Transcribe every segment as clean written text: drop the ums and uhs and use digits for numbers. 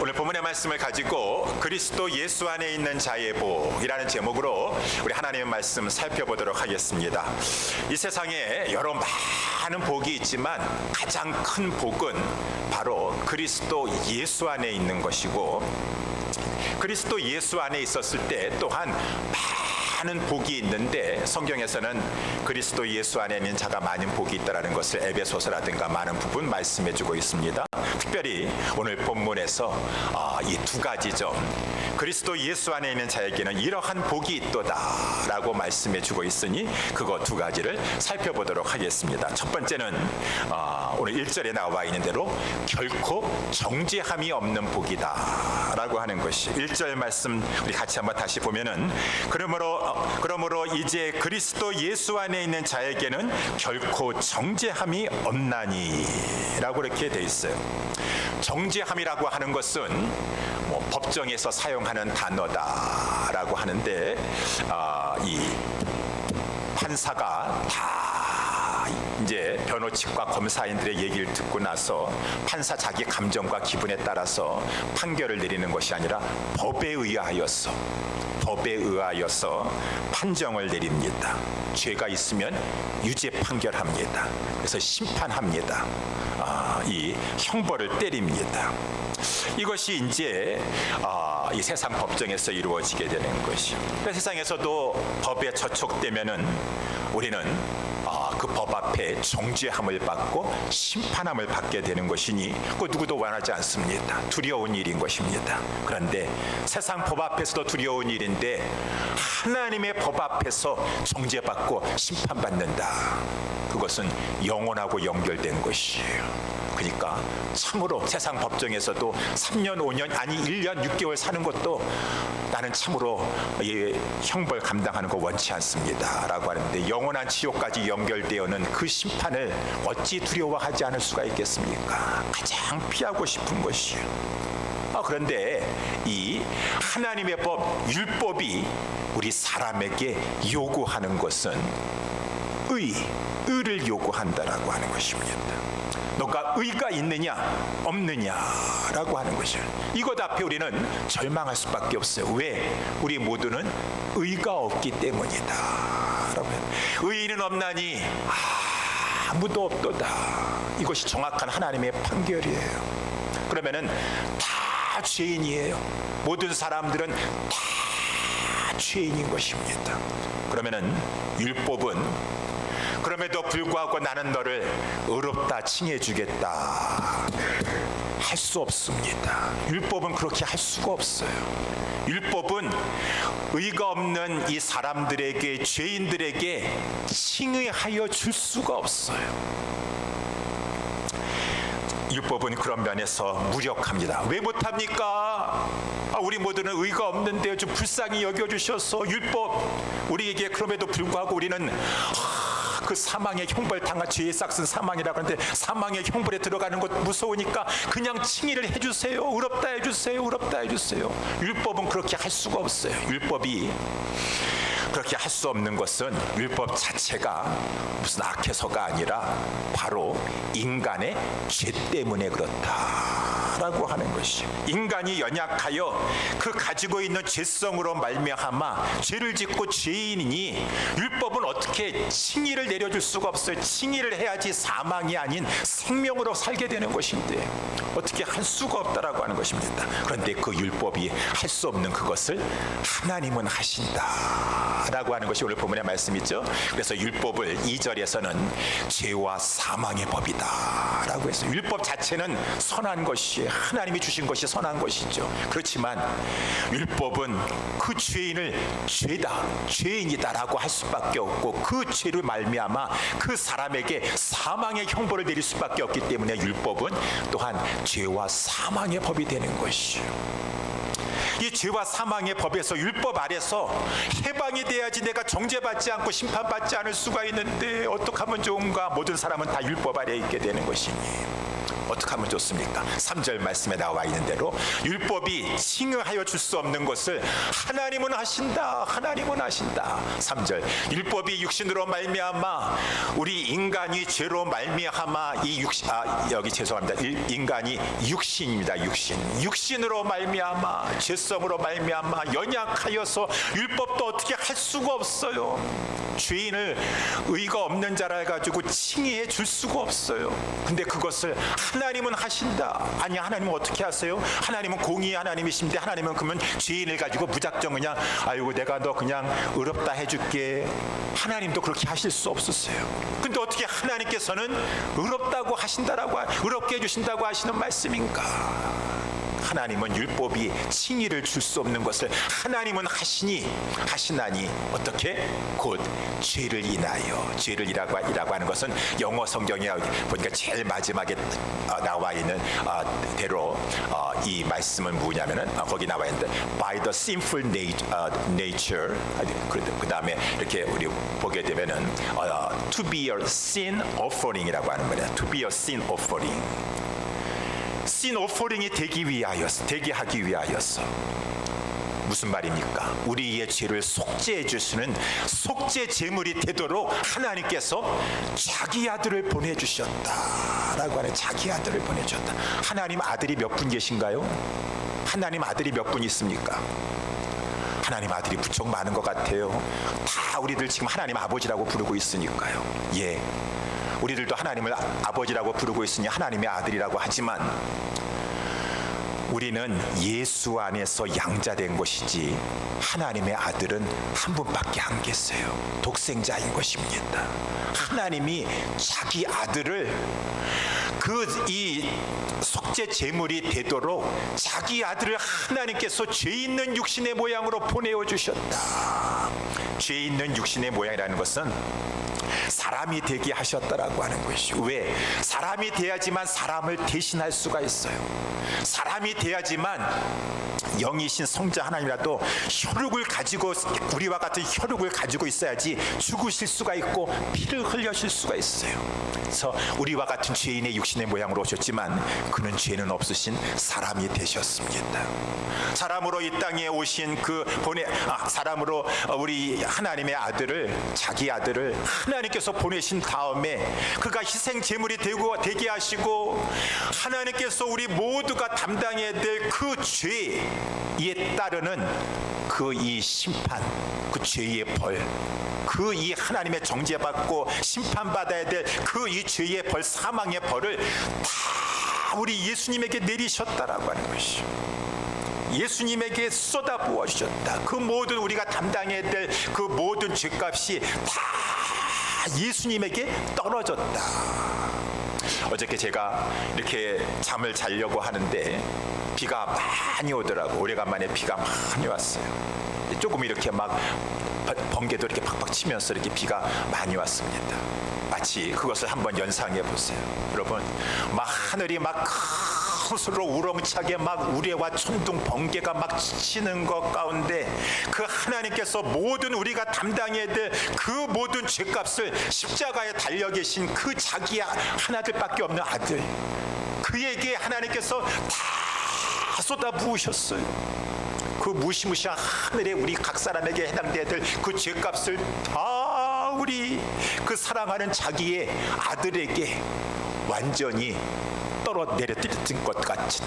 오늘 본문의 말씀을 가지고 그리스도 예수 안에 있는 자의 복이라는 제목으로 우리 하나님의 말씀 살펴보도록 하겠습니다. 이 세상에 여러 많은 복이 있지만 가장 큰 복은 바로 그리스도 예수 안에 있는 것이고, 그리스도 예수 안에 있었을 때 또한 많은 복이 있는데, 성경에서는 그리스도 예수 안에 있는 자가 많은 복이 있다라는 것을 에베소서라든가 많은 부분 말씀해 주고 있습니다. 특별히 오늘 본문에서 이 두 가지 점, 그리스도 예수 안에 있는 자에게는 이러한 복이 있도다라고 말씀해 주고 있으니 그거 두 가지를 살펴보도록 하겠습니다. 첫 번째는 오늘 1절에 나와 있는 대로 결코 정죄함이 없는 복이다라고 하는 것이 1절 말씀 우리 같이 한번 다시 보면은 그러므로 이제 그리스도 예수 안에 있는 자에게는 결코 정죄함이 없나니 라고 이렇게 돼 있어요. 정죄함이라고 하는 것은 법정에서 사용하는 단어다라고 하는데, 이 판사가 다 이제 변호 측과 검사인들의 얘기를 듣고 나서 판사 자기 감정과 기분에 따라서 판결을 내리는 것이 아니라 법에 의하여서 판정을 내립니다. 죄가 있으면 유죄 판결합니다. 그래서 심판합니다. 이 형벌을 때립니다. 이것이 이제 이 세상 법정에서 이루어지게 되는 것이요. 세상에서도 법에 저촉되면은 우리는 그 법 앞에 정죄함을 받고 심판함을 받게 되는 것이니 그 누구도 원하지 않습니다. 두려운 일인 것입니다. 그런데 세상 법 앞에서도 두려운 일인데 하나님의 법 앞에서 정죄받고 심판받는다. 그것은 영원하고 연결된 것이에요. 그러니까 참으로 세상 법정에서도 3년, 5년, 아니 1년, 6개월 사는 것도 나는 참으로 형벌 감당하는 거 원치 않습니다 라고 하는데, 영원한 지옥까지 연결되어는 그 심판을 어찌 두려워하지 않을 수가 있겠습니까? 가장 피하고 싶은 것이에요. 그런데 이 하나님의 법, 율법이 우리 사람에게 요구하는 것은 의를 요구한다라고 하는 것입니다. 너가 의가 있느냐 없느냐라고 하는 것이에요. 이것 앞에 우리는 절망할 수밖에 없어요. 왜? 우리 모두는 의가 없기 때문이다. 의인은 없나니 아무도 없도다. 이것이 정확한 하나님의 판결이에요. 그러면은 다 죄인이에요. 모든 사람들은 다 죄인인 것입니다. 그러면은 율법은 그럼에도 불구하고 나는 너를 의롭다 칭해주겠다 할 수 없습니다. 율법은 그렇게 할 수가 없어요. 율법은 의가 없는 이 사람들에게, 죄인들에게 칭의하여 줄 수가 없어요. 율법은 그런 면에서 무력합니다. 왜 못합니까? 우리 모두는 의가 없는데 좀 불쌍히 여겨주셔서 율법 우리에게, 그럼에도 불구하고 우리는 그 사망의 형벌 당한 죄의 싹슨 사망이라고 하는데 사망의 형벌에 들어가는 것 무서우니까 그냥 칭의를 해주세요. 의롭다 해주세요. 의롭다 해주세요. 율법은 그렇게 할 수가 없어요. 율법이 그렇게 할 수 없는 것은 율법 자체가 무슨 악해서가 아니라 바로 인간의 죄 때문에 그렇다라고 하는 것이죠. 인간이 연약하여 그 가지고 있는 죄성으로 말미암아 죄를 짓고 죄인이니 율법은 어떻게 칭의를 내려줄 수가 없어요. 칭의를 해야지 사망이 아닌 생명으로 살게 되는 것인데 어떻게 할 수가 없다라고 하는 것입니다. 그런데 그 율법이 할 수 없는 그것을 하나님은 하신다 라고 하는 것이 오늘 본문의 말씀이죠. 그래서 율법을 2절에서는 죄와 사망의 법이다 라고 했어요. 율법 자체는 선한 것이에요. 하나님이 주신 것이 선한 것이죠. 그렇지만 율법은 그 죄인을 죄인이다 라고 할 수밖에 없고, 그 죄를 말미암아 그 사람에게 사망의 형벌을 내릴 수밖에 없기 때문에 율법은 또한 죄와 사망의 법이 되는 것이에요. 이 죄와 사망의 법에서, 율법 아래서 해방이 돼야지 내가 정죄받지 않고 심판받지 않을 수가 있는데 어떻게 하면 좋은가? 모든 사람은 다 율법 아래에 있게 되는 것이니 어떻게 하면 좋습니까? 3절 말씀에 나와 있는 대로 율법이 칭의하여 줄 수 없는 것을 하나님은 하신다. 하나님은 하신다. 3절 율법이 육신으로 말미암아 우리 인간이 죄로 말미암아 이 육신 여기 죄송합니다. 인간이 육신입니다. 육신으로 말미암아 죄성으로 말미암아 연약하여서 율법도 어떻게 할 수가 없어요. 죄인을 의가 없는 자라 해가지고 칭의해 줄 수가 없어요. 근데 그것을 하나님은 하신다. 아니 하나님은 어떻게 하세요? 하나님은 공의의 하나님이신데 하나님은 그러면 죄인을 가지고 무작정 그냥 아이고 내가 너 그냥 의롭다 해줄게. 하나님도 그렇게 하실 수 없었어요. 근데 어떻게 하나님께서는 의롭다고 하신다라고 의롭게 해주신다고 하시는 말씀인가? 하나님은 율법이 칭의를 줄 수 없는 것을 하나님은 하시나니 어떻게? 곧 죄를 인하여 죄를이라고 하는 것은 영어 성경에 보니까 제일 마지막에 나와 있는 대로 이 말씀은 뭐냐면은 거기 나와 있는데 by the sinful nature 그 다음에 이렇게 우리 보게 되면은 to be a sin offering이라고 하는 거예요. to be a sin offering. 신 오퍼링이 되게 하기 위하여서 무슨 말입니까? 우리의 죄를 속죄해 주시는 속죄 제물이 되도록 하나님께서 자기 아들을 보내주셨다라고 하는 자기 아들을 보내주셨다. 하나님 아들이 몇 분 계신가요? 하나님 아들이 몇 분 있습니까? 하나님 아들이 부쩍 많은 것 같아요. 다 우리들 지금 하나님 아버지라고 부르고 있으니까요. 예. 우리들도 하나님을 아버지라고 부르고 있으니 하나님의 아들이라고 하지만 우리는 예수 안에서 양자된 것이지 하나님의 아들은 한 분밖에 안 계세요. 독생자인 것입니다. 하나님이 자기 아들을 이 속죄 제물이 되도록 자기 아들을 하나님께서 죄 있는 육신의 모양으로 보내어 주셨다. 죄 있는 육신의 모양이라는 것은 사람이 되게 하셨다라고 하는 것이요. 왜? 사람이 돼야지만 사람을 대신할 수가 있어요. 사람이 돼야지만 영이신 성자 하나님이라도 혈육을 가지고 우리와 같은 혈육을 가지고 있어야지 죽으실 수가 있고 피를 흘려실 수가 있어요. 그래서 우리와 같은 죄인의 육신의 모양으로 오셨지만 그는 죄는 없으신 사람이 되셨습니다. 사람으로 이 땅에 오신 사람으로 우리 하나님의 아들을 자기 아들을 하나님께서 보내신 다음에 그가 희생 제물이 되게 하시고 하나님께서 우리 모두가 담당해야 될 그 죄에 따르는 그 이 심판, 그 죄의 벌, 그 이 하나님의 정죄받고 심판받아야 될 그 이 죄의 벌, 사망의 벌을 다 우리 예수님에게 내리셨다라고 하는 것이죠. 예수님에게 쏟아부어 주셨다. 그 모든 우리가 담당해야 될 그 모든 죄값이 다 예수님에게 떨어졌다. 어저께 제가 이렇게 잠을 자려고 하는데 비가 많이 오더라고. 오래간만에 비가 많이 왔어요. 조금 이렇게 막 번개도 이렇게 팍팍 치면서 이렇게 비가 많이 왔습니다. 마치 그것을 한번 연상해 보세요. 여러분, 막 하늘이 막 큰 소리로 우렁차게 막 우레와 천둥 번개가 막 치는 것 가운데 그 하나님께서 모든 우리가 담당해야 될 그 모든 죄값을 십자가에 달려 계신 그 자기 하나들밖에 없는 아들, 그에게 하나님께서 다 쏟아 부으셨어요. 그 무시무시한 하늘에 우리 각 사람에게 해당돼야 될 그 죄값을 다 우리 그 사랑하는 자기의 아들에게 완전히 떨어내렸던 것 같은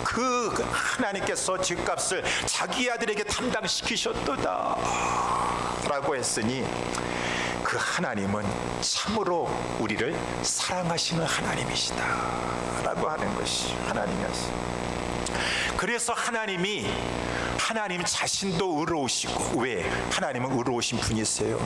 그 하나님께서 죄값을 자기 아들에게 담당시키셨도다 라고 했으니 그 하나님은 참으로 우리를 사랑하시는 하나님이시다 라고 하는 것이 하나님이었어요. 그래서 하나님 자신도 의로우시고, 왜? 하나님은 의로우신 분이세요.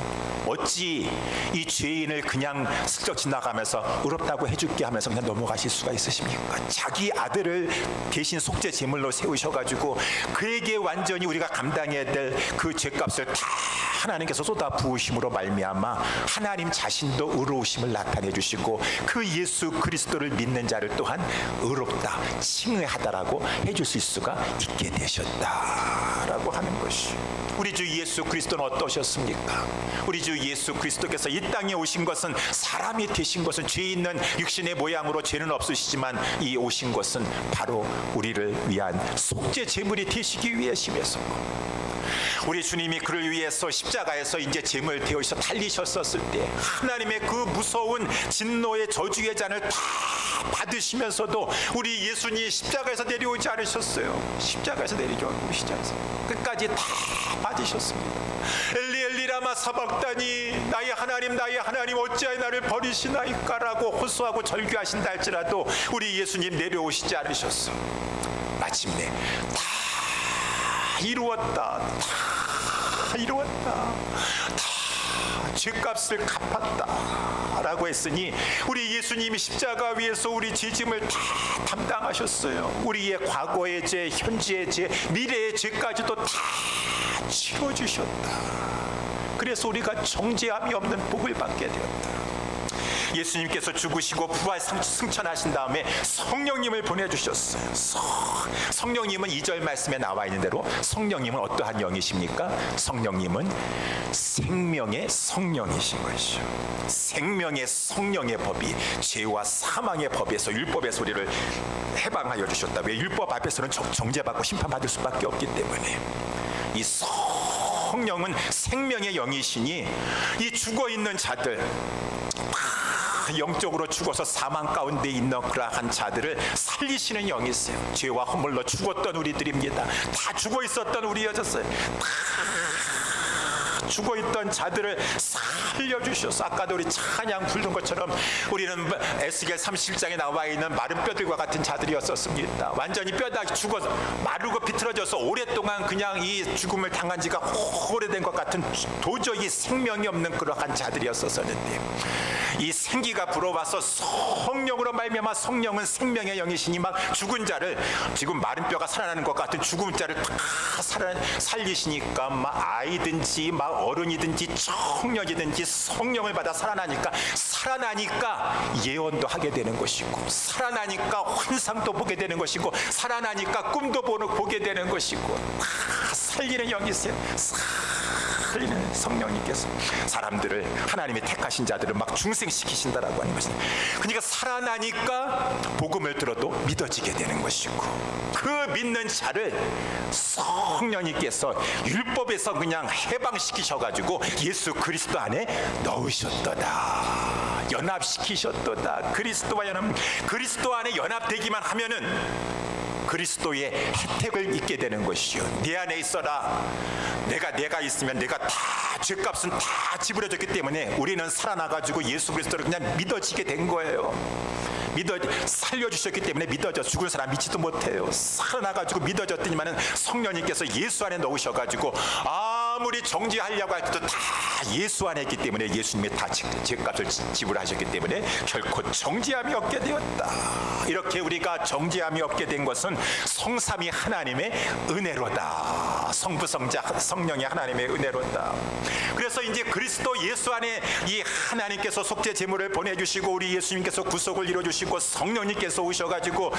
어찌 이 죄인을 그냥 슬쩍 지나가면서 의롭다고 해줄게 하면서 그냥 넘어가실 수가 있으십니까? 자기 아들을 대신 속죄 제물로 세우셔가지고 그에게 완전히 우리가 감당해야 될 그 죄값을 다 하나님께서 쏟아 부으심으로 말미암아 하나님 자신도 의로우심을 나타내 주시고 그 예수 그리스도를 믿는 자를 또한 의롭다, 칭의하다라고 해주실 수가 있게 되셨다 되었다라고 하는 것이. 우리 주 예수 그리스도는 어떠셨습니까? 우리 주 예수 그리스도께서 이 땅에 오신 것은, 사람이 되신 것은, 죄 있는 육신의 모양으로, 죄는 없으시지만 이 오신 것은 바로 우리를 위한 속죄 제물이 되시기 위해심에서, 우리 주님이 그를 위해서 십자가에서 이제 제물 되어서 달리셨었을 때 하나님의 그 무서운 진노의 저주의 잔을 다 받으시면서도 우리 예수님이 십자가에서 내려오지 않으셨어요. 십자가에서 내려오시지 않았어요. 끝까지 다 받으셨습니다. 엘리 엘리 라마 사박다니, 나의 하나님 어찌하여 나를 버리시나이까 라고 호소하고 절규하신다 할지라도 우리 예수님 내려오시지 않으셨어. 마침내 다 이루었다, 다 이루었다, 다 죄값을 갚았다 라고 했으니, 우리 예수님이 십자가 위에서 우리 죄짐을 다 담당하셨어요. 우리의 과거의 죄, 현재의 죄, 미래의 죄까지도 다 치러주셨다. 그래서 우리가 정죄함이 없는 복을 받게 되었다. 예수님께서 죽으시고 부활 승천하신 다음에 성령님을 보내주셨어요. 성령님은 2절 말씀에 나와 있는 대로 성령님은 어떠한 영이십니까? 성령님은 생명의 성령이신 것이죠. 생명의 성령의 법이 죄와 사망의 법에서, 율법에서 우리를 해방하여 주셨다. 왜? 율법 앞에서는 정죄받고 심판받을 수밖에 없기 때문에. 이 성령은 생명의 영이시니 이 죽어있는 자들, 영적으로 죽어서 사망 가운데 있는 그러한 자들을 살리시는 영이세요. 죄와 허물로 죽었던 우리들입니다. 다 죽어 있었던 우리였어요. 다 죽어 있던 자들을 살려주셔서, 아까도 우리 찬양 부른 것처럼 우리는 에스겔 37장에 나와 있는 마른 뼈들과 같은 자들이었었습니다. 완전히 뼈가 죽어 마르고 비틀어져서 오랫동안 그냥 이 죽음을 당한 지가 오래된 것 같은, 도저히 생명이 없는 그러한 자들이었었는데, 이 생기가 불어와서 성령으로 말미암아, 성령은 생명의 영이시니 막 죽은 자를, 지금 마른 뼈가 살아나는 것 같은 죽은 자를 다 살리시니까, 막 아이든지 막 어른이든지 청년이든지 성령을 받아 살아나니까 예언도 하게 되는 것이고, 살아나니까 환상도 보게 되는 것이고, 살아나니까 꿈도 보게 되는 것이고, 다 살리는 영이세요. 살리는 성령님께서 사람들을, 하나님이 택하신 자들을 막 중생시키신다라고 하는 것입니다. 그러니까 살아나니까 복음을 들어도 믿어지게 되는 것이고, 그 믿는 자를 성령님께서 율법에서 그냥 해방시키셔가지고 예수 그리스도 안에 넣으셨도다, 연합시키셨도다. 그리스도 안에 연합되기만 하면은 그리스도의 혜택을 입게 되는 것이요. 내 안에 있어라. 내가 있으면 내가 다 죄값은 다 지불해줬기 때문에 우리는 살아나가지고 예수 그리스도를 그냥 믿어지게 된 거예요. 살려주셨기 때문에 믿어져. 죽은 사람 믿지도 못해요. 살아나가지고 믿어졌더니만은 성령님께서 예수 안에 넣으셔가지고 아무리 정죄하려고 할 때도 다 예수 안에 있기 때문에, 예수님이 다 죄값을 지불하셨기 때문에 결코 정죄함이 없게 되었다. 이렇게 우리가 정죄함이 없게 된 것은 성삼위 하나님의 은혜로다. 성부 성자 성령의 하나님의 은혜로다. 그래서 이제 그리스도 예수 안에 이 하나님께서 속죄 제물을 보내주시고, 우리 예수님께서 구속을 이루어주시고, 성령님께서 오셔가지고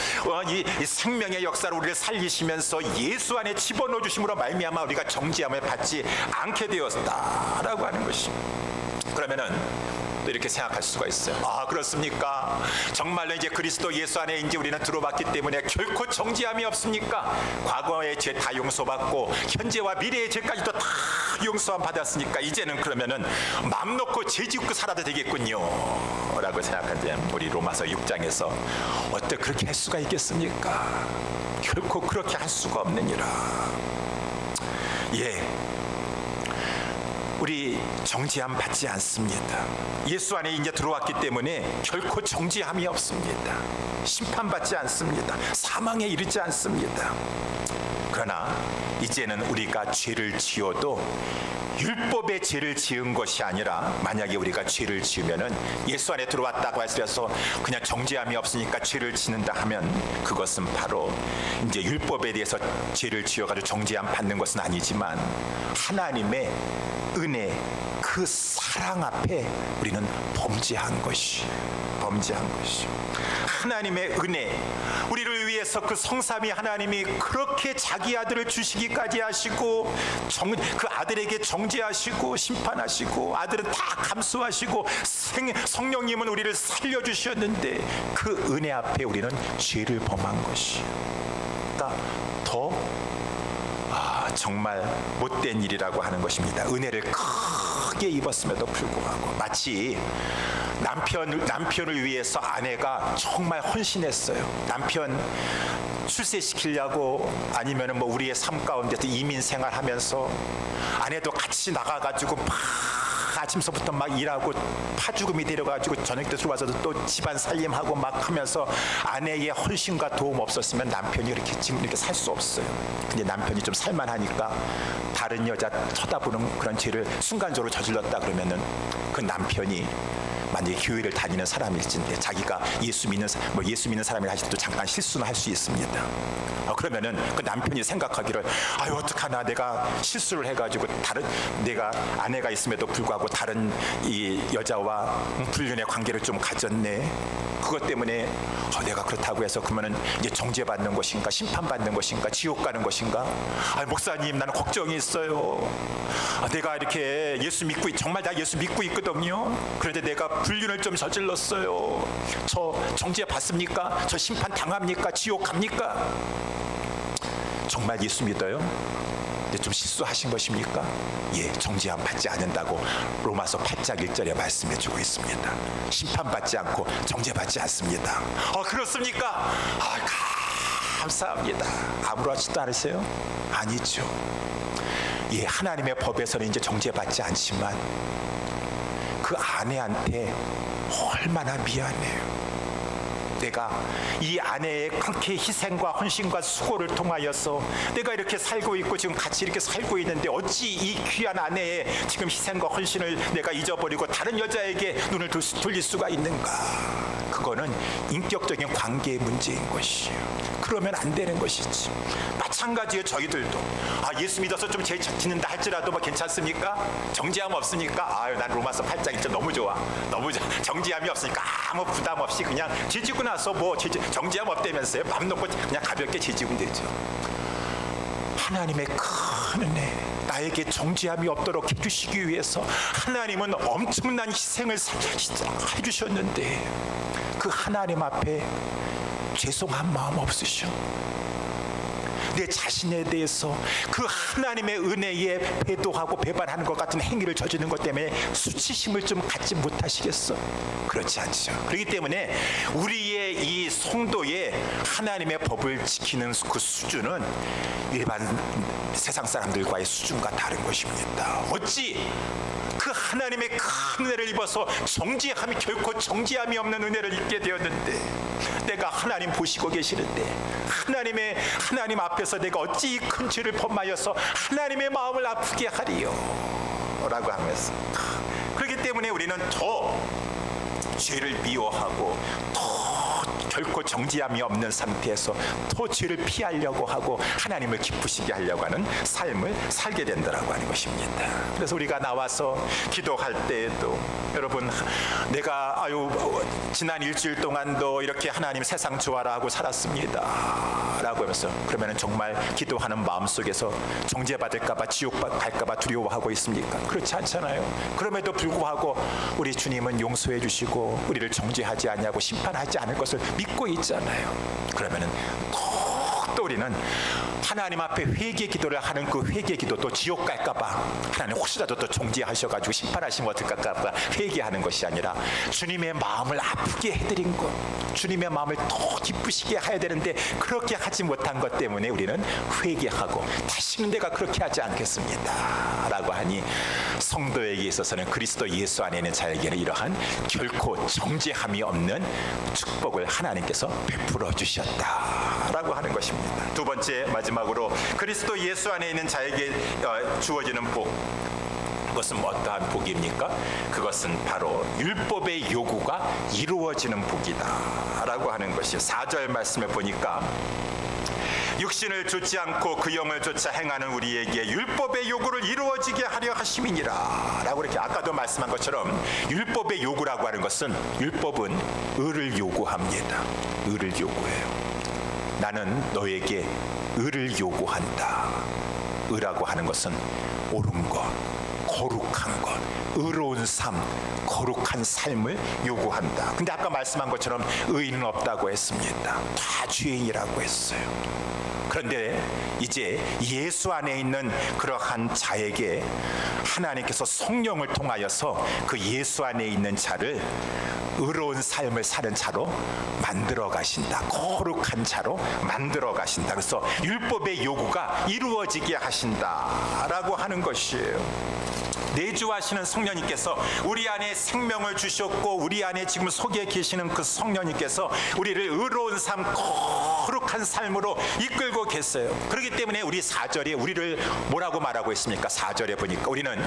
이 생명의 역사로 우리를 살리시면서 예수 안에 집어넣어 주심으로 말미암아 우리가 정죄함을 받지 않게 되었다라고 하는 것입니다. 그러면은 또 이렇게 생각할 수가 있어요. 아, 그렇습니까? 정말로 이제 그리스도 예수 안에 이제 우리는 들어봤기 때문에 결코 정죄함이 없습니까? 과거의 죄 다 용서받고 현재와 미래의 죄까지도 다 용서함 받았으니까 이제는 그러면은 맘 놓고 죄 짓고 살아도 되겠군요 라고 생각하는데, 우리 로마서 6장에서 어떻게 그렇게 할 수가 있겠습니까? 결코 그렇게 할 수가 없느니라. 우리 정죄함 받지 않습니다. 예수 안에 이제 들어왔기 때문에 결코 정죄함이 없습니다. 심판받지 않습니다. 사망에 이르지 않습니다. 그러나 이제는 우리가 죄를 지어도 율법의 죄를 지은 것이 아니라, 만약에 우리가 죄를 지으면은 예수 안에 들어왔다고 해서 그냥 정죄함이 없으니까 죄를 지는다 하면, 그것은 바로 이제 율법에 대해서 죄를 지어가지고 정죄함 받는 것은 아니지만, 하나님의 은혜, 그 사랑 앞에 우리는 범죄한 것이 하나님의 은혜, 우리를 위해서 그 성삼위 하나님이 그렇게 자기 아들을 주시기까지 하시고 그 아들에게 정죄하시고 심판하시고 아들은 다 감수하시고 성령님은 우리를 살려주셨는데 그 은혜 앞에 우리는 죄를 범한 것이에요. 그러니까 정말 못된 일이라고 하는 것입니다. 은혜를 크게 입었음에도 불구하고 마치 남편을 위해서 아내가 정말 헌신했어요. 남편 출세시키려고 아니면은 뭐 우리의 삶 가운데서 이민 생활하면서 아내도 같이 나가가지고 막 아침서부터 막 일하고 파죽음이 데려가지고 저녁 때 들어와서도 또 집안 살림하고 막 하면서 아내의 헌신과 도움 없었으면 남편이 이렇게 지금 이렇게 살 수 없어요. 근데 남편이 좀 살만하니까 다른 여자 쳐다보는 그런 죄를 순간적으로 저질렀다 그러면은 그 남편이 만약에 교회를 다니는 사람일진데 자기가 예수 믿는 사람이라 할지도 잠깐 실수는 할 수 있습니다. 그러면은 그 남편이 생각하기를 어떡하나 내가 실수를 해가지고 내가 아내가 있음에도 불구하고 다른 이 여자와 불륜의 관계를 좀 가졌네. 그것 때문에 내가 그렇다고 해서 그러면은 이제 정죄받는 것인가 심판받는 것인가 지옥 가는 것인가? 목사님 나는 걱정이 있어요. 내가 이렇게 정말 나 예수 믿고 있거든요. 그런데 내가 불륜을 좀 저질렀어요. 저 정죄 받습니까? 저 심판 당합니까? 지옥 갑니까? 정말 예수 믿어요? 근데 좀 실수하신 것입니까? 예, 정죄함 받지 않는다고 로마서 8장 1절에 말씀해주고 있습니다. 심판받지 않고 정죄받지 않습니다. 그렇습니까? 감사합니다. 아무렇지도 않으세요? 아니죠. 예, 하나님의 법에서는 이제 정죄받지 않지만 그 아내한테 얼마나 미안해요. 내가 이 아내의 그렇게 희생과 헌신과 수고를 통하여서 내가 이렇게 살고 있고 지금 같이 이렇게 살고 있는데 어찌 이 귀한 아내의 지금 희생과 헌신을 내가 잊어버리고 다른 여자에게 눈을 돌릴 수가 있는가? 그거는 인격적인 관계의 문제인 것이에요. 그러면 안 되는 것이지. 마찬가지예요. 저희들도 예수 믿어서 좀 죄 짓는다 할지라도 괜찮습니까? 정죄함 없으니까 난 로마서 8장 1절 너무 좋아. 너무 정죄함이 없으니까 아무 부담 없이 그냥 죄 짓고 나서 정죄함 없다면서요. 맘 놓고 그냥 가볍게 죄 지으면 되죠. 하나님의 큰 은혜, 나에게 정죄함이 없도록 해주시기 위해서 하나님은 엄청난 희생을 해주셨는데 그 하나님 앞에 죄송한 마음 없으셔? 내 자신에 대해서 그 하나님의 은혜에 배도하고 배반하는 것 같은 행위를 저지르는 것 때문에 수치심을 좀 갖지 못하시겠어? 그렇지 않죠. 그렇기 때문에 우리의 이 성도의 하나님의 법을 지키는 그 수준은 일반 세상 사람들과의 수준과 다른 것입니다. 어찌 그 하나님의 큰 은혜를 입어서 결코 정죄함이 없는 은혜를 입게 되었는데 내가 하나님 보시고 계시는데 하나님 앞에서 내가 어찌 큰 죄를 범하여서 하나님의 마음을 아프게 하리요 라고 하면서 그렇기 때문에 우리는 더 죄를 미워하고 더 결코 정죄함이 없는 상태에서 더 죄를 피하려고 하고 하나님을 기쁘시게 하려고 하는 삶을 살게 된다라고 하는 것입니다. 그래서 우리가 나와서 기도할 때에도 여러분 내가 지난 일주일 동안도 이렇게 하나님 세상 좋아라 하고 살았습니다 라고 하면서 그러면 정말 기도하는 마음속에서 정죄받을까봐 지옥 갈까봐 두려워하고 있습니까? 그렇지 않잖아요. 그럼에도 불구하고 우리 주님은 용서해 주시고 우리를 정죄하지 않냐고 심판하지 않을 것을 믿고 있잖아요. 그러면은 또 우리는 하나님 앞에 회개 기도를 하는 그 회개 기도 또 지옥 갈까봐 하나님 혹시라도 또 정죄하셔가지고 심판하시면 어떡할까봐 회개하는 것이 아니라 주님의 마음을 아프게 해드린 것, 주님의 마음을 더 기쁘시게 해야 되는데 그렇게 하지 못한 것 때문에 우리는 회개하고 다시는 내가 그렇게 하지 않겠습니다 라고 하니 성도에게 있어서는 그리스도 예수 안에 있는 자에게는 이러한 결코 정죄함이 없는 축복을 하나님께서 베풀어 주셨다라고 하는 것입니다. 두 번째 마지막으로 그리스도 예수 안에 있는 자에게 주어지는 복, 그것은 어떠한 복입니까? 그것은 바로 율법의 요구가 이루어지는 복이다 라고 하는 것이 4절 말씀에 보니까 육신을 좇지 않고 그 영을 좇아 행하는 우리에게 율법의 요구를 이루어지게 하려 하심이니라 라고 이렇게 아까도 말씀한 것처럼 율법의 요구라고 하는 것은 율법은 의를 요구합니다. 의를 요구해요. 나는 너에게 의를 요구한다. 의라고 하는 것은 옳은 것, 거룩한 것, 의로운 삶, 거룩한 삶을 요구한다. 근데 아까 말씀한 것처럼 의인은 없다고 했습니다. 다 죄인이라고 했어요. 그런데 이제 예수 안에 있는 그러한 자에게 하나님께서 성령을 통하여서 그 예수 안에 있는 자를 의로운 삶을 사는 자로 만들어 가신다. 거룩한 자로 만들어 가신다. 그래서 율법의 요구가 이루어지게 하신다라고 하는 것이에요. 내주하시는 성령님께서 우리 안에 생명을 주셨고 우리 안에 지금 속에 계시는 그 성령님께서 우리를 의로운 삶, 거룩한 삶으로 이끌고 계세요. 그렇기 때문에 우리 4절에 우리를 뭐라고 말하고 있습니까? 4절에 보니까 우리는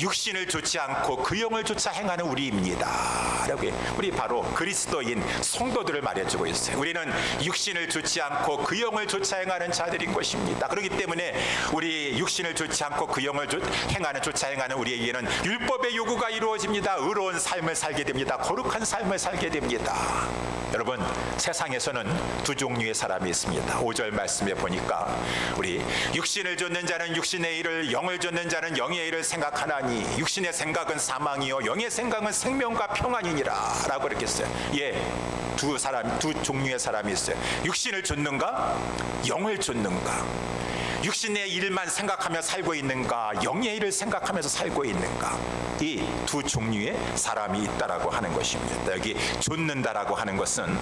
육신을 좇지 않고 그 영을 좇아 행하는 우리입니다. 라고 우리 바로 그리스도인 성도들을 말해주고 있어요. 우리는 육신을 좇지 않고 그 영을 좇아 행하는 자들인 것입니다. 그렇기 때문에 우리 육신을 좇지 않고 그 영을 좇아 행하는 우리에게는 율법의 요구가 이루어집니다. 의로운 삶을 살게 됩니다. 거룩한 삶을 살게 됩니다. 여러분, 세상에서는 두 종류의 사람이 있습니다. 5절 말씀에 보니까 우리 육신을 좇는 자는 육신의 일을, 영을 좇는 자는 영의 일을 생각하나니 육신의 생각은 사망이요 영의 생각은 생명과 평안이니라 라고 이렇게 했어요. 두 종류의 사람이 있어요. 육신을 좇는가, 영을 좇는가. 육신의 일만 생각하며 살고 있는가, 영의 일을 생각하면서 살고 있는가. 이 두 종류의 사람이 있다라고 하는 것입니다. 여기 좇는다라고 하는 것은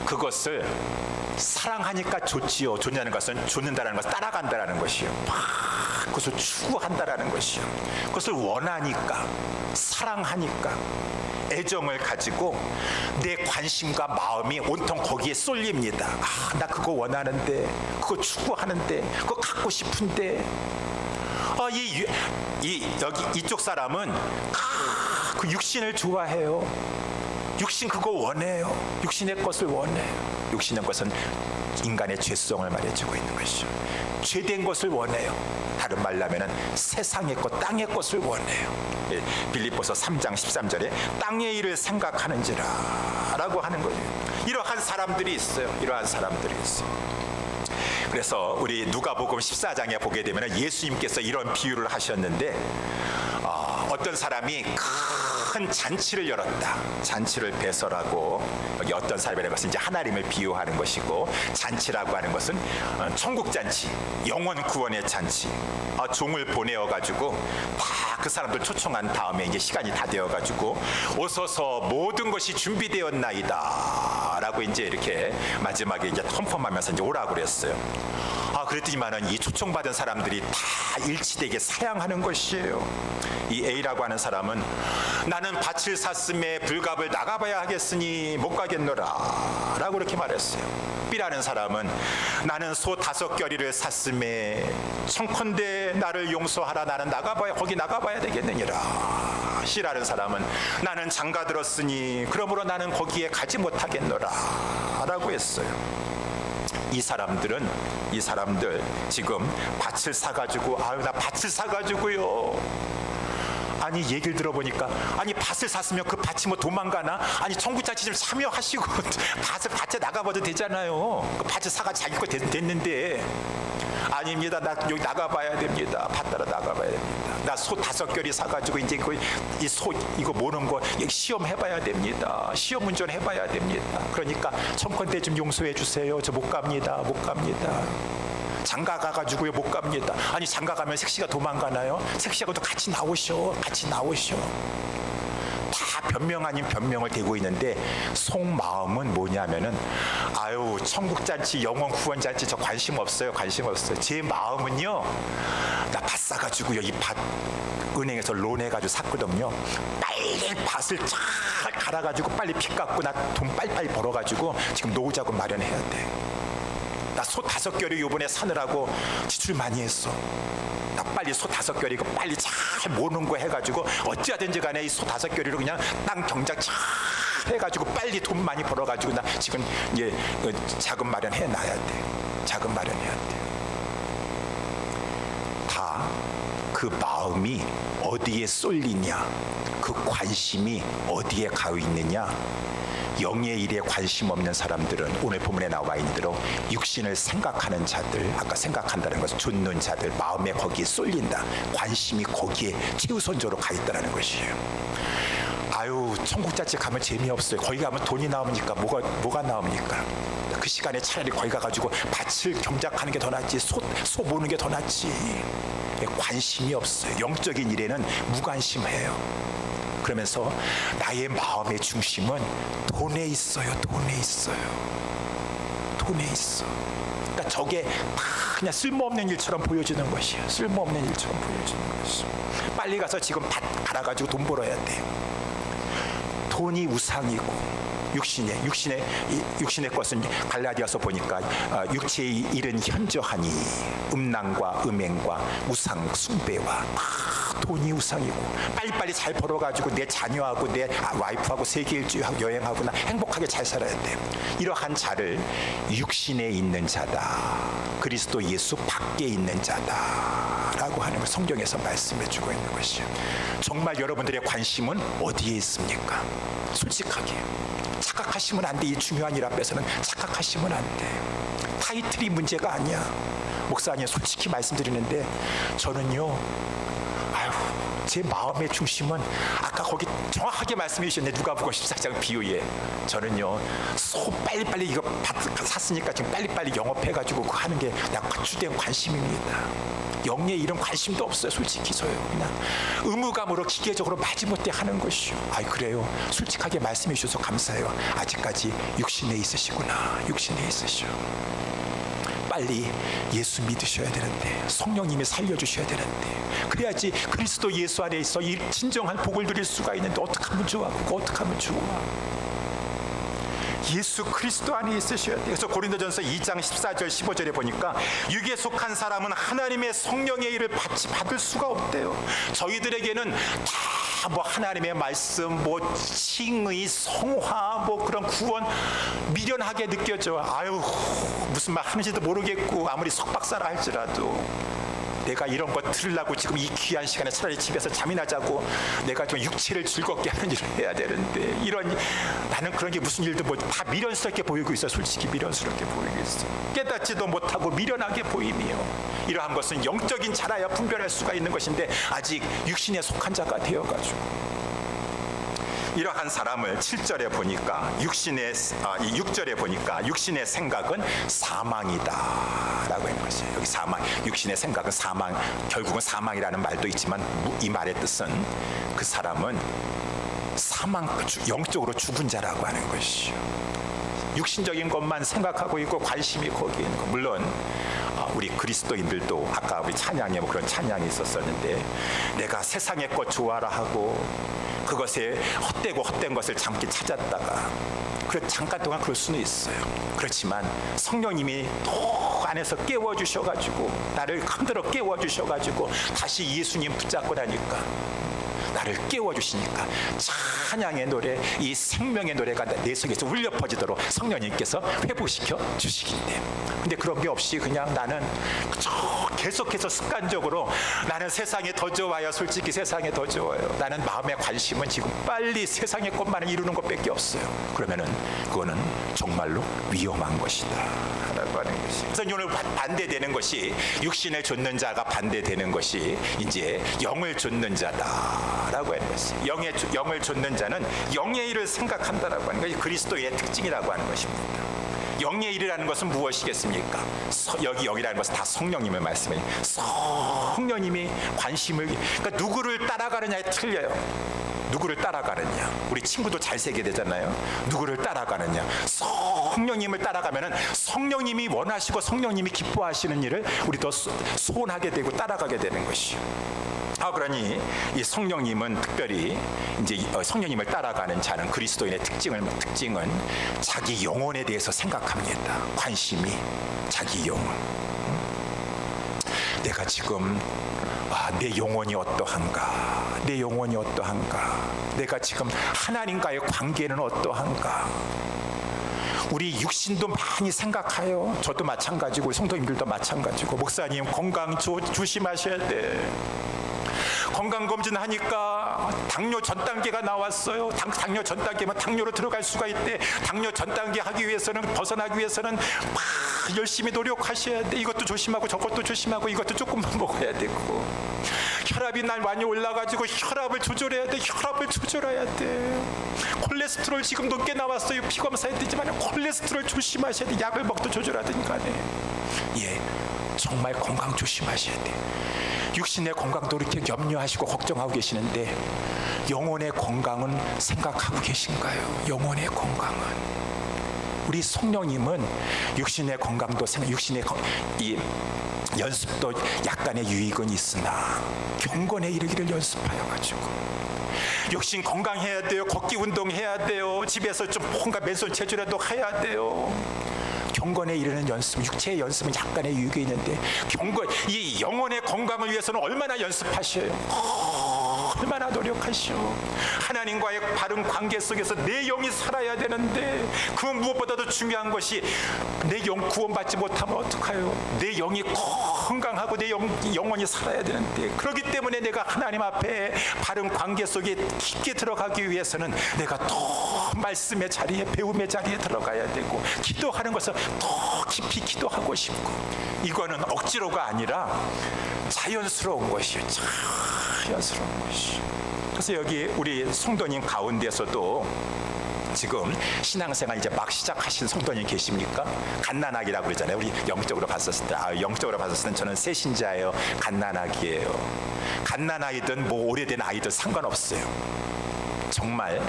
그것을 사랑하니까 좋지요. 좋냐는 것은 좇는다라는 것은 따라간다라는 것이요. 그것을 추구한다라는 것이요. 그것을 원하니까, 사랑하니까, 애정을 가지고 내 관심과 마음이 온통 거기에 쏠립니다. 나 그거 원하는데, 그거 추구하는데, 그거 갖고 싶은데. 여기 이쪽 사람은 그 육신을 좋아해요. 육신 그거 원해요. 육신의 것을 원해요. 육신의 것은 인간의 죄성을 말해주고 있는 것이죠. 죄된 것을 원해요. 다른 말로 하면 세상의 것, 땅의 것을 원해요. 빌립보서 3장 13절에 땅의 일을 생각하는지라 라고 하는 거예요. 이러한 사람들이 있어요. 이러한 사람들이 있어요. 그래서 우리 누가복음 14장에 보게 되면 예수님께서 이런 비유를 하셨는데 어떤 사람이 큰 잔치를 열었다. 잔치를 배설하고, 여기 어떤 사람이라는 것은 이제 하나님을 비유하는 것이고, 잔치라고 하는 것은 천국 잔치, 영원 구원의 잔치. 종을 보내어 가지고 다 그 사람들 초청한 다음에 이제 시간이 다 되어 가지고 오소서 모든 것이 준비되었나이다 라고 이제 이렇게 마지막에 이제 컨펌하면서 이제 오라고 그랬어요. 그랬더니만은 이 초청받은 사람들이 다 일치되게 사양하는 것이에요. 이 A라고 하는 사람은 나는 밭을 샀음에 불갑을 나가봐야 하겠으니 못 가겠노라 라고 이렇게 말했어요. B라는 사람은 나는 소 5겨리를 샀음에 청컨대 나를 용서하라. 나는 거기 나가봐야 되겠느니라. C라는 사람은 나는 장가 들었으니 그러므로 나는 거기에 가지 못하겠노라 라고 했어요. 이 사람들 지금 밭을 사가지고 나 밭을 사가지고요. 아니 얘기를 들어보니까 밭을 샀으면 그 밭이 뭐 도망가나? 청구자치 좀 참여하시고 밭에 나가봐도 되잖아요. 그 밭을 사가 자기 거 됐는데. 아닙니다. 나 여기 나가봐야 됩니다. 밭 따라 나가봐야 됩니다. 나 소 5겨리 사가지고 이제 이 소 이거 모는 거 시험 해봐야 됩니다. 시험 운전 해봐야 됩니다. 그러니까 청컨대 좀 용서해 주세요. 저 못 갑니다. 장가 가가지고요 못 갑니다. 장가 가면 색시가 도망가나요? 색시하고도 같이 나오셔. 다 변명 아닌 변명을 대고 있는데 속마음은 뭐냐면은 천국잔치, 영원 구원잔치 저 관심 없어요. 제 마음은요, 나 밭 사가지고요 이 밭 은행에서 론해가지고 샀거든요. 빨리 밭을 잘 갈아가지고 빨리 피 깎고 나 돈 빨리빨리 벌어가지고 지금 노후자금 마련해야 돼. 나 소 5겨리 요번에 사느라고 지출 많이 했어. 나 빨리 소 5겨리 빨리 잘 모는 거 해가지고 어찌하든지 간에 이 소 5겨리로 그냥 땅 경작 잘 해가지고 빨리 돈 많이 벌어가지고 나 지금 이제 자금 마련해 놔야 돼. 다 그 마음이 어디에 쏠리냐, 그 관심이 어디에 가 있느냐, 영의 일에 관심 없는 사람들은 오늘 본문에 나와 있는 대로 육신을 생각하는 자들, 아까 생각한다는 것은 좇는 자들, 마음에 거기에 쏠린다. 관심이 거기에 최우선적으로 가 있다는 것이에요. 아유, 천국 자체 가면 재미없어요. 거기 가면 돈이 나옵니까? 뭐가 나옵니까? 그 시간에 차라리 거기 가가지고 밭을 경작하는 게 더 낫지, 소 모는 게 더 낫지. 관심이 없어요. 영적인 일에는 무관심해요. 그러면서 나의 마음의 중심은 돈에 있어요. 돈에 있어요. 돈에 있어. 그러니까 저게 다 그냥 쓸모없는 일처럼 보여지는 것이에요. 쓸모없는 일처럼 보여지는 것이에요. 빨리 가서 지금 밭 갈아가지고 돈 벌어야 돼요. 돈이 우상이고 육신의 것은 갈라디아서 보니까 육체의 일은 현저하니 음란과 음행과 우상 숭배와 돈이 우상이고 빨리빨리 잘 벌어가지고 내 자녀하고 내 와이프하고 세계 일주 여행하고 나 행복하게 잘 살아야 돼. 이러한 자를 육신에 있는 자다, 그리스도 예수 밖에 있는 자다라고 하는 걸 성경에서 말씀해주고 있는 것이요. 정말 여러분들의 관심은 어디에 있습니까? 솔직하게 착각하시면 안 돼. 이 중요한 일 앞에서는 착각하시면 안 돼. 타이틀이 문제가 아니야. 목사님, 솔직히 말씀드리는데 저는요, 제 마음의 중심은 아까 거기 정확하게 말씀해 주셨네. 누가복음 14장 비유에 저는요, 소 빨리빨리 이거 샀으니까 지금 빨리빨리 영업해가지고 그거 하는 게 그냥 주된 관심입니다. 영의 이런 관심도 없어요. 솔직히 저요. 그냥 의무감으로 기계적으로 마지못해 하는 것이요. 그래요. 솔직하게 말씀해 주셔서 감사해요. 아직까지 육신에 있으시구나. 육신에 있으셔. 빨리 예수 믿으셔야 되는데, 성령님이 살려주셔야 되는데, 그래야지 그리스도 예수 안에 있어 이 진정한 복을 누릴 수가 있는데 어떻게 하면 좋아? 그거 어떻게 하면 좋아? 예수 그리스도 안에 있으셔야 돼요. 그래서 고린도전서 2장 14절 15절에 보니까 육에 속한 사람은 하나님의 성령의 일을 받을 수가 없대요. 저희들에게는 다 뭐 하나님의 말씀, 뭐 칭의, 성화, 뭐 그런 구원 미련하게 느껴져. 무슨 말 하는지도 모르겠고 아무리 석박사라 할지라도 내가 이런 거 들으려고 지금 이 귀한 시간에 차라리 집에서 잠이나 자고 내가 좀 육체를 즐겁게 하는 일을 해야 되는데, 나는 그런 게 무슨 일도 다 미련스럽게 보이고 있어. 솔직히 미련스럽게 보이고 있어. 깨닫지도 못하고 미련하게 보이며, 이러한 것은 영적인 자라야 분별할 수가 있는 것인데 아직 육신에 속한 자가 되어가지고, 이러한 사람을 7절에 보니까 6절에 보니까 육신의 생각은 사망이다라고 하는 것이에요. 여기 사망, 육신의 생각은 사망, 결국은 사망이라는 말도 있지만 이 말의 뜻은 그 사람은 영적으로 죽은 자라고 하는 것이요. 육신적인 것만 생각하고 있고 관심이 거기에 있는 것. 물론 우리 그리스도인들도 아까 우리 찬양에 뭐 그런 찬양이 있었었는데, 내가 세상의 것 좋아라 하고 그것에 헛된 것을 잠시 찾았다가 잠깐 동안 그럴 수는 있어요. 그렇지만 성령님이 또 안에서 깨워주셔가지고, 나를 흔들어 깨워주셔가지고 다시 예수님 붙잡고 나니까, 나를 깨워주시니까 찬양의 노래, 이 생명의 노래가 내 속에서 울려 퍼지도록 성령님께서 회복시켜 주시긴데, 근데 그런 게 없이 그냥 나는 계속해서 습관적으로 나는 세상에 더 좋아요. 솔직히 세상에 더 좋아요. 나는 마음의 관심은 지금 빨리 세상의 것만을 이루는 것밖에 없어요. 그러면은 그거는 정말로 위험한 것이다 라고 하는 것이. 그래서 오늘 반대되는 것이, 육신을 좇는 자가 반대되는 것이 이제 영을 좇는 자다라고 하는 것이. 영을 좇는 자는 영의 일을 생각한다라고 하는 것이 그리스도의 특징이라고 하는 것입니다. 영의 일이라는 것은 무엇이겠습니까? 여기라는 것은 다 성령님의 말씀이에요. 성령님이 관심을, 그러니까 누구를 따라가느냐에 틀려요. 누구를 따라가느냐. 우리 친구도 잘 세게 되잖아요. 누구를 따라가느냐. 성령님을 따라가면은 성령님이 원하시고 성령님이 기뻐하시는 일을 우리도 소원하게 되고 따라가게 되는 것이요. 그러니 이 성령님은 특별히 이제 성령님을 따라가는 자는 그리스도인의 특징은 자기 영혼에 대해서 생각합니다. 관심이 자기 영혼. 내가 지금 내 영혼이 어떠한가? 내 영혼이 어떠한가? 내가 지금 하나님과의 관계는 어떠한가? 우리 육신도 많이 생각해요. 저도 마찬가지고 성도님들도 마찬가지고. 목사님 건강 조심하셔야 돼. 건강검진 하니까 당뇨 전 단계가 나왔어요. 당뇨 전 단계면 당뇨로 들어갈 수가 있대. 당뇨 전 단계 하기 위해서는, 벗어나기 위해서는 막 열심히 노력하셔야 돼. 이것도 조심하고 저것도 조심하고 이것도 조금만 먹어야 되고. 혈압이 날 많이 올라가지고 혈압을 조절해야 돼. 혈압을 조절해야 돼. 콜레스테롤 지금 높게 나왔어요. 피검사에 뜨지만 콜레스테롤 조심하셔야 돼. 약을 먹도 조절하든 간에. 예, 정말 건강 조심하셔야 돼. 육신의 건강도 이렇게 염려하시고 걱정하고 계시는데 영혼의 건강은 생각하고 계신가요? 영혼의 건강은. 우리 성령님은 육신의 건강도 이 연습도 약간의 유익은 있으나 경건에 이르기를 연습하여 가지고 육신 건강해야 돼요. 걷기 운동해야 돼요. 집에서 좀 뭔가 맨손 체조라도 해야 돼요. 경건에 이르는 연습, 육체의 연습은 약간의 유익이 있는데 이 영혼의 건강을 위해서는 얼마나 연습하셔요? 얼마나 노력하시오. 하나님과의 바른 관계 속에서 내 영이 살아야 되는데 그 무엇보다도 중요한 것이 내 영 구원받지 못하면 어떡해요? 내 영이 건강하고 내 영혼이 살아야 되는데, 그렇기 때문에 내가 하나님 앞에 바른 관계 속에 깊게 들어가기 위해서는 내가 더 말씀의 자리에, 배움의 자리에 들어가야 되고, 기도하는 것을 더 깊이 기도하고 싶고, 이거는 억지로가 아니라 자연스러운 것이에요. 자연스러운 것이. 그래서 여기 우리 성도님 가운데서도 지금 신앙생활 이제 막 시작하신 성도님 계십니까? 갓난아기라고 그러잖아요. 우리 영적으로 봤었을 때, 영적으로 봤었을 때는 저는 새신자예요. 갓난아기예요. 갓난아이든 뭐 오래된 아이든 상관없어요. 정말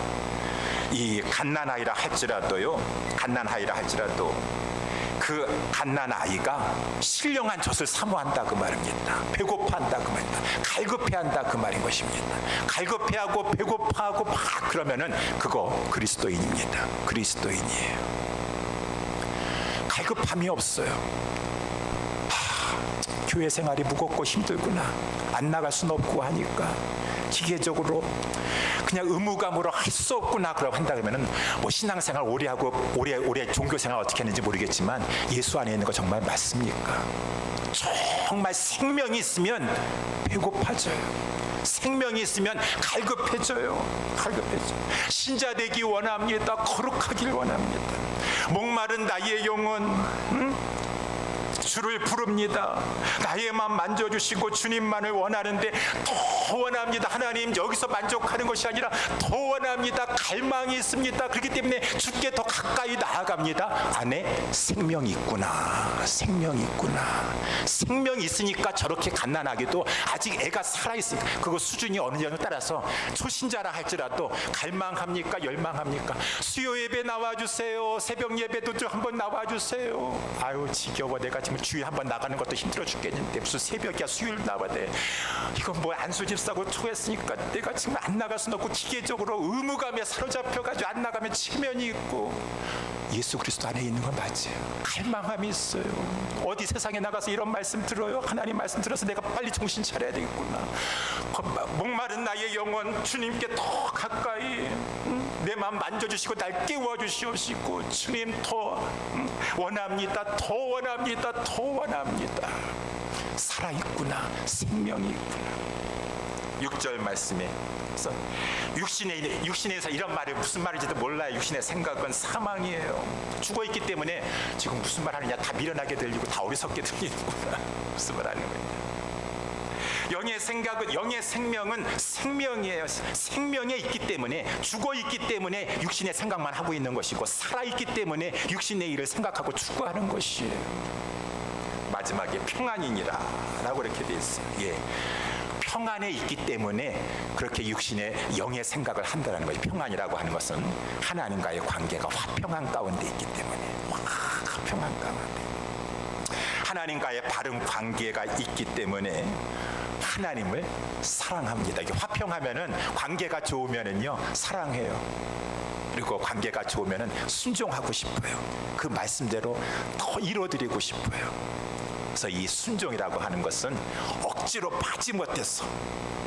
이 갓난아이라 할지라도 그 갓난아이가 신령한 젖을 사모한다 그 말입니다. 배고파한다 그 말입니다. 갈급해한다 그 말인 것입니다. 갈급해하고 배고파하고 막 그러면은 그거 그리스도인입니다. 그리스도인이에요. 갈급함이 없어요. 교회 생활이 무겁고 힘들구나, 안 나갈 수는 없고 하니까 기계적으로 그냥 의무감으로 할 수 없구나, 그러고 한다 그러면은 뭐 신앙생활 오래 하고 오래 종교생활 어떻게 했는지 모르겠지만 예수 안에 있는 거 정말 맞습니까? 정말 생명이 있으면 배고파져요. 생명이 있으면 갈급해져요. 신자 되기 원합니다. 거룩하길 원합니다. 목마른 나의 영혼 주를 부릅니다. 나의 마음 만져주시고 주님만을 원하는데 더 원합니다. 하나님, 여기서 만족하는 것이 아니라 더 원합니다. 갈망이 있습니다. 그렇기 때문에 주께 더 가까이 나아갑니다. 안에 생명이 있구나. 생명이 있으니까 저렇게 갓난아기도 아직 애가 살아있으니까, 그거 수준이 어느 정도 따라서 초신자라 할지라도 갈망합니까? 열망합니까? 수요 예배 나와주세요. 새벽 예배도 좀 한번 나와주세요. 아유 지겨워. 내가 지금 주일 한번 나가는 것도 힘들어 죽겠는데 무슨 새벽이야, 수요일 나와야 돼. 이건 뭐 안수집 사고 초했으니까 내가 지금 안 나갈 수는 없고, 기계적으로 의무감에 사로잡혀가지고 안 나가면 체면이 있고. 예수 그리스도 안에 있는 건 맞아요. 갈망함이 있어요. 어디 세상에 나가서 이런 말씀 들어요? 하나님 말씀 들어서 내가 빨리 정신 차려야 되겠구나. 목마른 나의 영혼 주님께 더 가까이 내 마음 만져주시고 날 깨워주시옵시고, 주님 더 원합니다. 더 원합니다. 더 원합니다. 살아있구나. 생명이 있구나. 6절 말씀에 그래서 육신에서 이런 말이 무슨 말인지도 몰라요. 육신의 생각은 사망이에요. 죽어있기 때문에 지금 무슨 말 하느냐 다 미련하게 들리고 다 어리석게 들리는구나. 무슨 말 하는 거냐. 영의 생각은, 영의 생명은 생명이에요. 생명에 있기 때문에, 죽어있기 때문에 육신의 생각만 하고 있는 것이고, 살아있기 때문에 육신의 일을 생각하고 추구하는 것이에요. 마지막에 평안이니라 라고 이렇게 돼 있어요. 예. 평안에 있기 때문에 그렇게 육신의 영의 생각을 한다는 거죠. 평안이라고 하는 것은 하나님과의 관계가 화평한 가운데 있기 때문에, 화평한 가운데 하나님과의 바른 관계가 있기 때문에 하나님을 사랑합니다. 이게 화평하면은, 관계가 좋으면은요 사랑해요. 그리고 관계가 좋으면은 순종하고 싶어요. 그 말씀대로 더 이뤄드리고 싶어요. 그래서 이 순종이라고 하는 것은 억지로 빠지 못했어.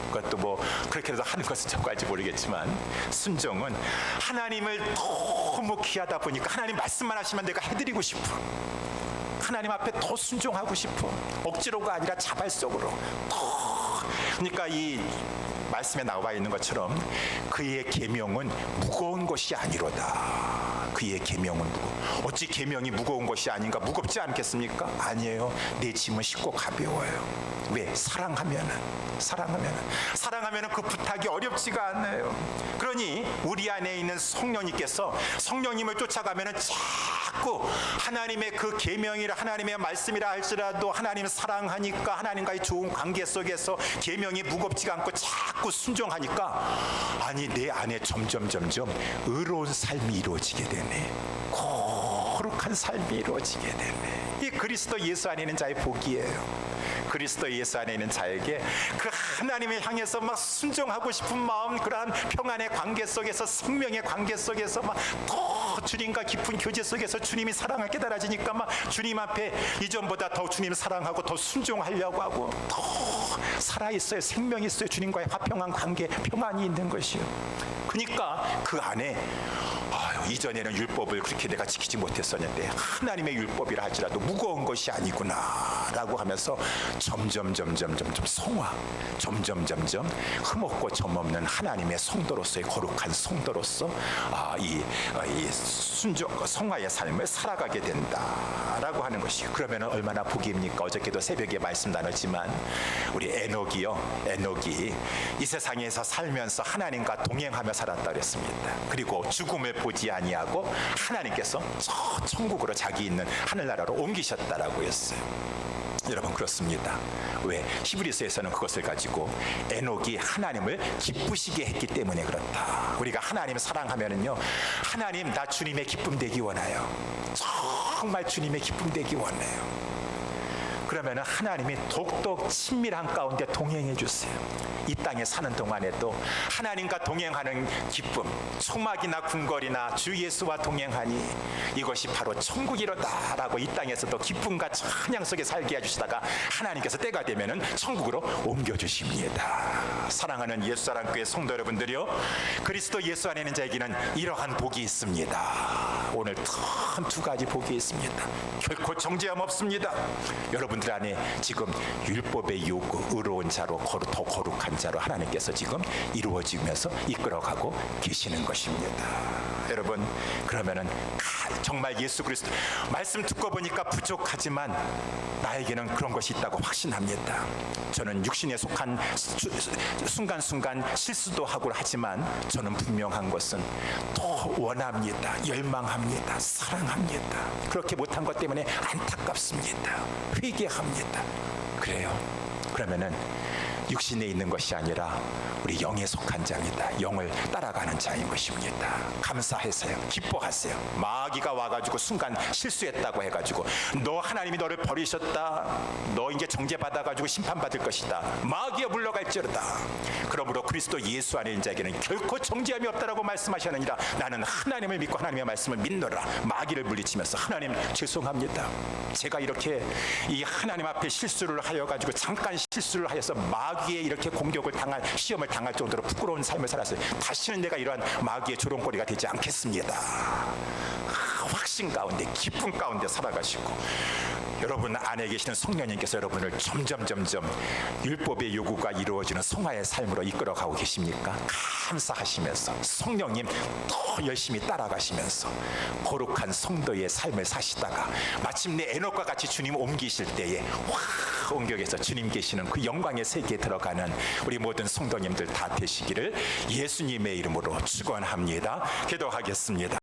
그것도 뭐 그렇게 해서 하는 것은 적할지 모르겠지만, 순종은 하나님을 너무 귀하다 보니까 하나님 말씀만 하시면 내가 해드리고 싶어. 하나님 앞에 더 순종하고 싶어. 억지로가 아니라 자발적으로 더. 그러니까 이 말씀에 나와 있는 것처럼 그의 계명은 무거운 것이 아니로다. 그의 계명은 어찌 계명이 무거운 것이 아닌가? 무겁지 않겠습니까? 아니에요. 내 짐은 쉽고 가벼워요. 왜? 사랑하면은 그 부탁이 어렵지가 않아요. 그러니 우리 안에 있는 성령님께서 성령님을 쫓아가면은 자꾸 하나님의 그 계명이라 하나님의 말씀이라 할지라도 하나님 사랑하니까 하나님과의 좋은 관계 속에서 계명이 무겁지가 않고 자꾸 순종하니까, 아니 내 안에 점점 의로운 삶이 이루어지게 되네. 거룩한 삶이 이루어지게 되네. 이 그리스도 예수 안에 있는 자의 복이에요. 그리스도 예수 안에 있는 자에게 그 하나님을 향해서 막 순종하고 싶은 마음, 그러한 평안의 관계 속에서, 생명의 관계 속에서 막 더 주님과 깊은 교제 속에서 주님이 사랑을 깨달아지니까 막 주님 앞에 이전보다 더 주님 사랑하고 더 순종하려고 하고 더 살아있어요. 생명이 있어요. 주님과의 화평한 관계, 평안이 있는 것이요. 그러니까 그 안에 이전에는 율법을 그렇게 내가 지키지 못했었는데 하나님의 율법이라 할지라도 무거운 것이 아니구나 라고 하면서 점점 성화, 점점 흠없고 점없는 하나님의 성도로서의 거룩한 성도로서 이 순종, 성화의 삶을 살아가게 된다라고 하는 것이. 그러면 얼마나 복입니까? 어저께도 새벽에 말씀 나눴지만 우리 에녹이 이 세상에서 살면서 하나님과 동행하며 살았다 그랬습니다. 그리고 죽음을 보지 아니하고 하나님께서 저 천국으로 자기 있는 하늘나라로 옮기셨다라고 했어요. 여러분, 그렇습니다. 왜? 히브리서에서는 그것을 가지고 에녹이 하나님을 기쁘시게 했기 때문에 그렇다. 우리가 하나님 사랑하면은요, 하나님 나 주님의 기쁨 되기 원해요. 정말 주님의 기쁨 되기 원해요. 그러면은 하나님이 더욱더 친밀한 가운데 동행해 주세요. 이 땅에 사는 동안에도 하나님과 동행하는 기쁨, 초막이나 궁궐이나 주 예수와 동행하니 이것이 바로 천국이로다라고 이 땅에서도 기쁨과 찬양 속에 살게 해주시다가 하나님께서 때가 되면은 천국으로 옮겨주십니다. 사랑하는 예수사랑교회 성도 여러분들이요, 그리스도 예수 안에 있는 자에게는 이러한 복이 있습니다. 오늘 큰 두 가지 복이 있습니다. 결코 정죄함 없습니다. 여러분들 안에 지금 율법의 요구, 의로운 자로, 더 거룩한 자로 하나님께서 지금 이루어지면서 이끌어가고 계시는 것입니다. 여러분, 그러면은 정말 예수 그리스도 말씀 듣고 보니까 부족하지만 나에게는 그런 것이 있다고 확신합니다. 저는 육신에 속한 순간순간 실수도 하고 하지만 저는 분명한 것은 더 원합니다. 열망합니다. 사랑합니다. 그렇게 못한 것 때문에 안타깝습니다. 회개합니다. 그래요. 그러면은 육신에 있는 것이 아니라 우리 영에 속한 자입니다. 영을 따라가는 자인 것입니다. 감사하세요. 기뻐하세요. 마귀가 와가지고 순간 실수했다고 해가지고 너 하나님이 너를 버리셨다. 너 이제 정죄받아가지고 심판받을 것이다. 마귀여 물러갈지어다. 그러므로 그리스도 예수 안에 있는 자에게는 결코 정죄함이 없다라고 말씀하셨느니라. 나는 하나님을 믿고 하나님의 말씀을 믿노라. 마귀를 물리치면서 하나님 죄송합니다. 제가 이렇게 이 하나님 앞에 실수를 하여가지고 잠깐 실수를 하여서 마귀의 이렇게 공격을 당할, 시험을 당할 정도로 부끄러운 삶을 살았어요. 다시는 내가 이러한 마귀의 조롱거리가 되지 않겠습니다. 확신 가운데, 기쁨 가운데 살아가시고, 여러분 안에 계시는 성령님께서 여러분을 점점 율법의 요구가 이루어지는 성화의 삶으로 이끌어가고 계십니까? 감사하시면서 성령님 더 열심히 따라가시면서 거룩한 성도의 삶을 사시다가 마침내 에녹과 같이 주님 옮기실 때에 확 옮겨서 주님 계시는 그 영광의 세계에 들어가는 우리 모든 성도님들 다 되시기를 예수님의 이름으로 축원합니다. 기도하겠습니다.